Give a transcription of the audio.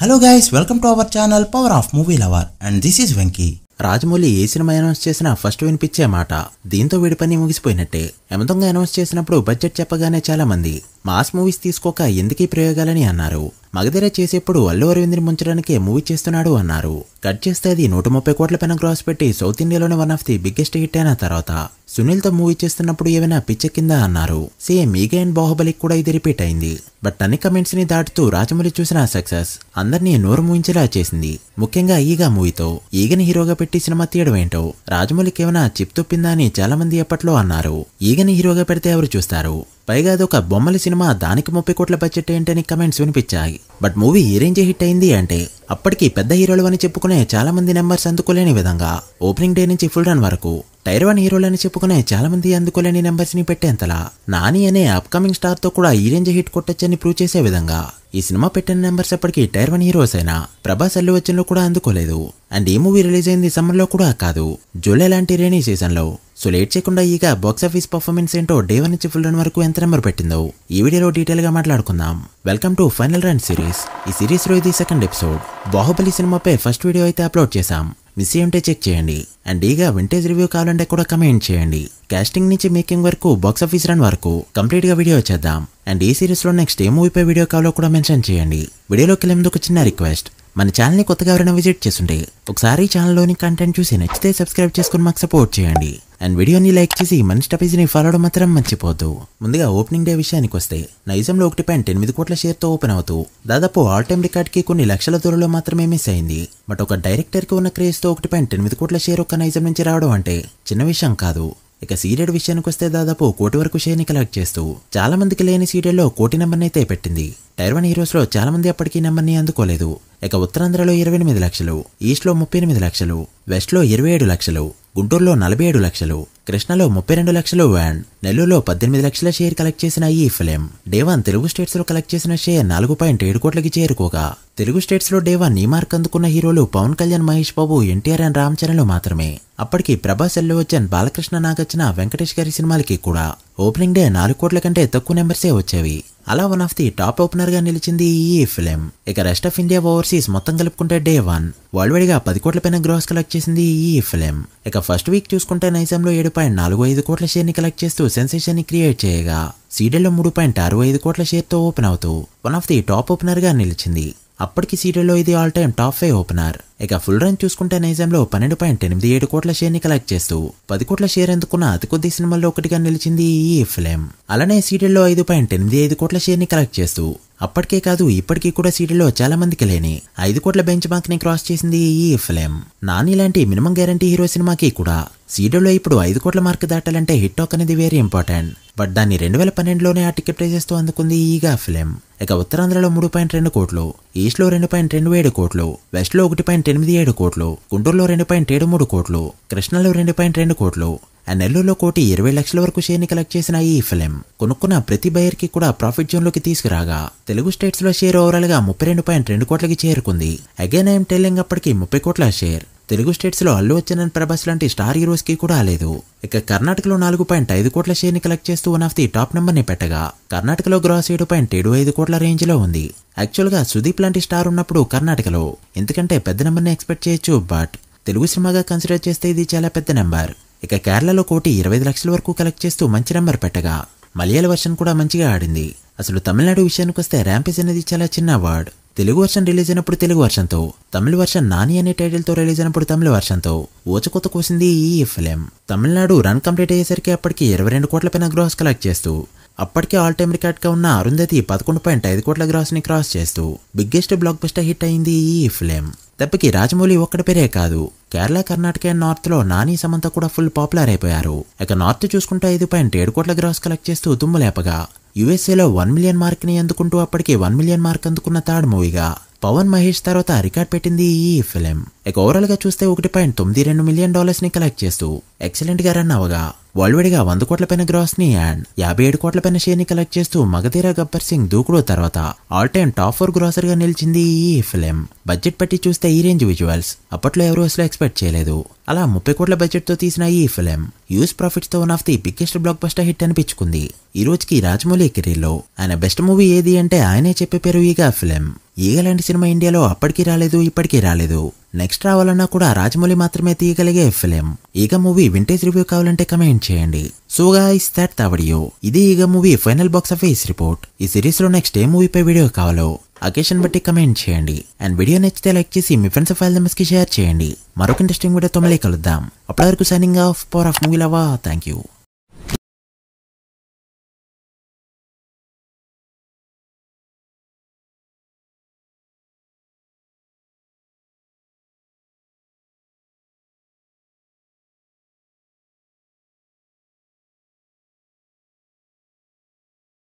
Hello guys, welcome to our channel Power of Movie Lover and this is Venky. Rajamouli A cinema announce చేసినా first వినిపించే మాట దీంతో వీడి పని ముగిసిపోయినట్టే. యమదొంగ అనౌన్స్ చేసినప్పుడు బడ్జెట్ చెప్పగానే చాలా మంది మాస్ మూవీస్ తీసుకోక ఎందుకీ ప్రయోగాలని అన్నారు. మగధీర చేసేప్పుడు అల్లు అరవింద్ని ముంచడానికే మూవీ చేస్తున్నాడు అన్నారు. కట్ చేస్తే అది 130 కోట్ల పైన గ్రాస్ పెట్టి సౌత్ ఇండియాలోనే one of the biggest hit అయిన తర్వాత సునీల్ తో మూవీ చేస్తున్నప్పుడు ఏమైనా పిచ్చెక్కిందా అన్నారు. సేమ్ ఈగ అండ్ బాహుబలికి కూడా ఇది రిపీట్ అయింది. బట్ అన్ని కమెంట్స్ ని దాటుతూ రాజమౌళి చూసిన సక్సెస్ అందరినీ నోరు మూయించేలా చేసింది. ముఖ్యంగా ఈగ మూవీతో ఈగని హీరోగా పెట్టి సినిమా తీయడం ఏంటో రాజమౌళికి ఏమైనా చిప్ తొప్పిందా అని చాలా మంది అప్పట్లో అన్నారు. ఈగని హీరోగా పెడితే ఎవరు చూస్తారు, పైగా అదొక బొమ్మల సినిమా, దానికి 30 కోట్ల బడ్జెట్ ఏంటని కమెంట్స్ వినిపించాయి. But movie A range hit అయింది అంటే అప్పటికి పెద్ద హీరోలు అని చెప్పుకునే చాలా మంది నెంబర్స్ అందుకోలేని విధంగా ఓపెనింగ్ డే నుంచి ఫుల్ రన్ వరకు టైర్ 1 హీరోలని చెప్పుకునే చాలా మంది అందుకోలేని నెంబర్స్ ని పెట్టేంతలా నాని అనే అప్కమింగ్ స్టార్ తో కూడా ఈ రేంజ్ హిట్ కొట్టొచ్చని ప్రూవ్ చేసే విధంగా ఈ సినిమా పెట్టిన నెంబర్స్ అప్పటికి టైర్ 1 హీరోస్ అయినా ప్రభాస్ అల్లు అర్జున్ కూడా అందుకోలేదు. అండ్ ఈ మూవీ రిలీజ్ అయింది సమ్మర్ లో కూడా కాదు, జూలై లాంటి రైనీ సీజన్ లో. సో లేట్ చేయకుండా ఈగ బాక్సాఫీస్ పర్ఫార్మెన్స్ ఏంటో డే 1 నుంచి ఫుల్ రన్ వరకు ఎంత నెంబర్ పెట్టిందో ఈ వీడియోలో డీటెయిల్ గా మాట్లాడుకుందాం. Welcome to final run series. ఈ సిరీస్ లో ఇది సెకండ్ ఎపిసోడ్. బాహుబలి సినిమాపై ఫస్ట్ వీడియో అయితే అప్లోడ్ చేశాం, మిస్ అయ్యుంటే చెక్ చేయండి. అండ్ ఈగ వింటేజ్ రివ్యూ కావాలంటే కూడా కమెంట్ చేయండి. కాస్టింగ్ నుంచి మేకింగ్ వరకు బాక్సాఫీస్ రన్ వరకు కంప్లీట్ గా వీడియో చేద్దాం. అండ్ ఈ సిరీస్ లో నెక్స్ట్ ఏ మూవీపై వీడియో కావాలో కూడా మెన్షన్ చేయండి. వీడియోలోకి వెళ్ళేందుకు చిన్న రిక్వెస్ట్, మన ఛానల్ ని కొత్తగా ఎవరైనా విజిట్ చేస్తుంటే ఒకసారి ఛానల్లోని కంటెంట్ చూసి నచ్చితే సబ్స్క్రైబ్ చేసుకుని మాకు సపోర్ట్ చేయండి. అండ్ వీడియోని లైక్ చేసి మన స్టపీస్ ని ఫాలో అవడం మాత్రం మర్చిపోద్దు. ముందుగా ఓపెనింగ్ డే విషయానికి వస్తే నైజంలో 1.8 కోట్ల షేర్ తో ఓపెన్ అవుతూ దాదాపు ఆల్ టైమ్ రికార్డ్ కి కొన్ని లక్షల దూరంలో మాత్రమే మిస్ అయింది. బట్ ఒక డైరెక్టర్ కి ఉన్న క్రేజ్ తో 1.8 కోట్ల షేర్ ఒక నైజం నుంచి రావడం అంటే చిన్న విషయం కాదు. ఇక సీరియడ్ విషయానికి వస్తే దాదాపు 1 కోటి వరకు షేర్ ని కలెక్ట్ చేస్తూ చాలా మందికి లేని సీరియడ్ లో 1 కోటి నెంబర్ అయితే పెట్టింది. టైర్ 1 హీరోస్ లో చాలా మంది అప్పటికీ నెంబర్ ని అందుకోలేదు. ఇక ఉత్తరాంధ్రలో 28 లక్షలు, ఈస్ట్ లో 38 లక్షలు, వెస్ట్ లో 27 లక్షలు, గుంటూరులో 47 లక్షలు, కృష్ణలో 32 లక్షలు అండ్ నెల్లూరులో 18 లక్షల షేర్ కలెక్ట్ చేసిన ఈ ఫిలిం డే 1 తెలుగు స్టేట్స్ లో కలెక్ట్ చేసిన షేర్ 4.7 కోట్లకి చేరుకోగా తెలుగు స్టేట్స్ లో డే 1 ఈ మార్క్ అందుకున్న హీరోలు పవన్ కళ్యాణ్, మహేష్ బాబు, ఎన్టీఆర్ అండ్ రామ్ చరణ్ మాత్రమే. అప్పటికి ప్రభాస్, అల్లు అర్జున్, బాలకృష్ణ, నాగార్జున, వెంకటేష్ గారి సినిమాలకి కూడా ఓపెనింగ్ డే 4 కోట్ల కంటే తక్కువ నెంబర్సే వచ్చేవి. అలా one of the top opener గా నిలిచింది ఈ ఫిలిం. ఇక రెస్ట్ ఆఫ్ ఇండియా, ఓవర్సీస్ మొత్తం కలుపుకుంటే డే 1 వరల్డ్ వైడ్ గా 10 కోట్ల పైన గ్రాస్ కలెక్ట్ చేసింది ఈ ఫిలిం. ఇక ఫస్ట్ వీక్ చూసుకుంటే నైజంలో 7.45 కోట్ల షేర్ ని కలెక్ట్ చేస్తూ సెన్సేషన్ ని క్రియేట్ చేయగా సీరియల్ లో 3.65 కోట్ల షేర్ తో ఓపెన్ అవుతూ one of the top opener గా నిలిచింది. అప్పటికి సీరియల్లో ఇది ఆల్ టైమ్ టాప్ 5 ఓపెనర్. ఇక ఫుల్ రన్ చూసుకుంటే నైజంలో 12.87 కోట్ల షేర్ ని కలెక్ట్ చేస్తూ 10 కోట్ల షేర్ అందుకున్న అతి కొద్ది సినిమాల్లో ఒకటిగా నిలిచింది ఈ ఫిలిం. అలానే సీరియల్లో 5.85 కోట్ల షేర్ ని కలెక్ట్ చేస్తూ అప్పటికే కాదు ఇప్పటికీ కూడా సీరియల్లో చాలా మందికి లేని 5 కోట్ల బెంచ్ మార్క్ ని క్రాస్ చేసింది ఈ ఫిలిం. నాని లాంటి మినిమం గ్యారంటీ హీరో సినిమాకి కూడా సీరియల్లో ఇప్పుడు 5 కోట్ల మార్క్ దాటాలంటే హిట్ టాక్ అనేది వెరీ ఇంపార్టెంట్. బట్ దాన్ని 2012లోనే ఆ టికెట్ ప్రైజెస్ తో అందుకుంది ఈగా ఫిలిం. ఇక ఉత్తరాంధ్రలో 3.2 కోట్లు, ఈస్ట్ లో 2.27 కోట్లు, వెస్ట్ లో 1.87 కోట్లు, గుంటూరులో 2.73 కోట్లు, కృష్ణలో 2.2 కోట్లు అండ్ నెల్లూరులో 1,20 లక్షల వరకు షేర్ ని కలెక్ట్ చేసిన ఈ ఫిలిం కొనుక్కున్న ప్రతి బయర్ కి కూడా ప్రాఫిట్ జోన్ లోకి తీసుకురాగా తెలుగు స్టేట్స్ లో షేర్ ఓవరాల్ గా 32.2 కోట్లకి చేరుకుంది. అగైన్ ఐఎమ్ టెల్లింగ్ అప్పటికి 30 కోట్ల షేర్ తెలుగు స్టేట్స్ లో అల్లు అర్జున్ అండ్ ప్రభాస్ లాంటి స్టార్ హీరోస్ కి కూడా లేదు. ఇక కర్ణాటకలో 4.5 కోట్ల షేర్ ని కలెక్ట్ చేస్తూ one of the top number ని పెట్టగా కర్ణాటకలో గ్రాస్ 7.75 కోట్ల రేంజ్ లో ఉంది. యాక్చువల్ గా సుదీప్ లాంటి స్టార్ ఉన్నప్పుడు కర్ణాటకలో ఎందుకంటే పెద్ద నెంబర్ ని ఎక్స్పెక్ట్ చేయొచ్చు, బట్ తెలుగు సినిమాగా కన్సిడర్ చేస్తే ఇది చాలా పెద్ద నెంబర్. ఇక కేరళలో 1,25 లక్షల వరకు కలెక్ట్ చేస్తూ మంచి నెంబర్ పెట్టగా మలయాళ వర్షన్ కూడా మంచిగా ఆడింది. అసలు తమిళనాడు విషయానికి వస్తే ర్యాంపేజ్ అనేది చాలా చిన్న వర్డ్. తెలుగు వర్షన్ రిలీజ్ అయినప్పుడు తెలుగు వర్షన్ తో, తమిళ వర్షన్ నాని అనే టైటిల్ తో రిలీజ్ అయినప్పుడు తమిళ వర్షన్ తో ఓచకొత్త కోసింది ఈ ఫిలిం. తమిళనాడు రన్ కంప్లీట్ అయ్యేసరికి అప్పటికి 22 కోట్ల పైన గ్రాస్ కలెక్ట్ చేస్తూ అప్పటికే ఆల్ టైమ్ రికార్డ్ గా ఉన్న అరుంధతి 11.5 కోట్ల గ్రాస్ ని క్రాస్ చేస్తూ బిగ్గెస్ట్ బ్లాక్ బస్టర్ హిట్ అయింది ఈ ఫిలిం. దెబ్బకి రాజమౌళి ఒక్కడి పేరే కాదు, కేరళ, కర్ణాటక అండ్ నార్త్ లో నాని, సమంత కూడా ఫుల్ పాపులర్ అయిపోయారు. ఇక నార్త్ చూసుకుంటే 5.7 కోట్ల గ్రాస్ కలెక్ట్ చేస్తూ దుమ్ములేపగా యూఎస్ఏలో 1 మిలియన్ మార్క్ ని అందుకుంటూ అప్పటికి 1 మిలియన్ మార్క్ అందుకున్న థర్డ్ మూవీగా పవన్, మహేష్ తర్వాత రికార్డ్ పెట్టింది ఈ ఫిలిం. ఇక ఓవరాల్ గా చూస్తే $1.92 మిలియన్ ని కలెక్ట్ చేస్తూ ఎక్సలెంట్ గా రన్ అవగా వరల్డ్ వైడ్ గా 100 కోట్ల పైన గ్రాస్ ని అండ్ 57 కోట్ల పైన షేర్ ని కలెక్ట్ చేస్తూ మగధీర, గబ్బర్ సింగ్, దూకుడు తర్వాత ఆల్ టైమ్ టాప్ 4 గ్రాసర్ గా నిలిచింది ఈ ఫిలిం. బడ్జెట్ పెట్టి చూస్తే ఈ రేంజ్ విజువల్స్ అప్పట్లో ఎవరు అసలు ఎక్స్పెక్ట్ చేయలేదు. అలా 30 కోట్ల బడ్జెట్ తో తీసిన ఈ ఫిలిం యూస్ ప్రాఫిట్స్ తో one of the biggest blockbuster hit అనిపించుకుంది. ఈ రోజుకి రాజమౌళి కెరీర్ లో ఆయన బెస్ట్ మూవీ ఏది అంటే ఆయనే చెప్పే పేరు ఈగా ఫిలిం. ఈగ లాంటి సినిమా ఇండియాలో అప్పటికీ రాలేదు, ఇప్పటికీ రాలేదు. నెక్స్ట్ రావాలన్నా కూడా రాజమౌళి మాత్రమే తీయగలిగే ఫిలిం. ఈగ మూవీ వింటేజ్ రివ్యూ కావాలంటే కమెంట్ చేయండి. So guys that the video. ఇది ఈగ movie final box office report. ఈ సిరీస్ లో నెక్స్ట్ ఏ మూవీపై వీడియో కావాలో అకేషన్ బట్టి కమెంట్ చేయండి. అండ్ వీడియో నచ్చితే లైక్ చేసి మీ ఫ్రెండ్స్ ఫైల్ మెంబర్స్ కి షేర్ చేయండి. మరొక ఇంట్రెస్టింగ్ వీడియోతో మళ్ళీ కలుద్దాం. అప్పటి వరకు signing off power of movie lover. Thank you.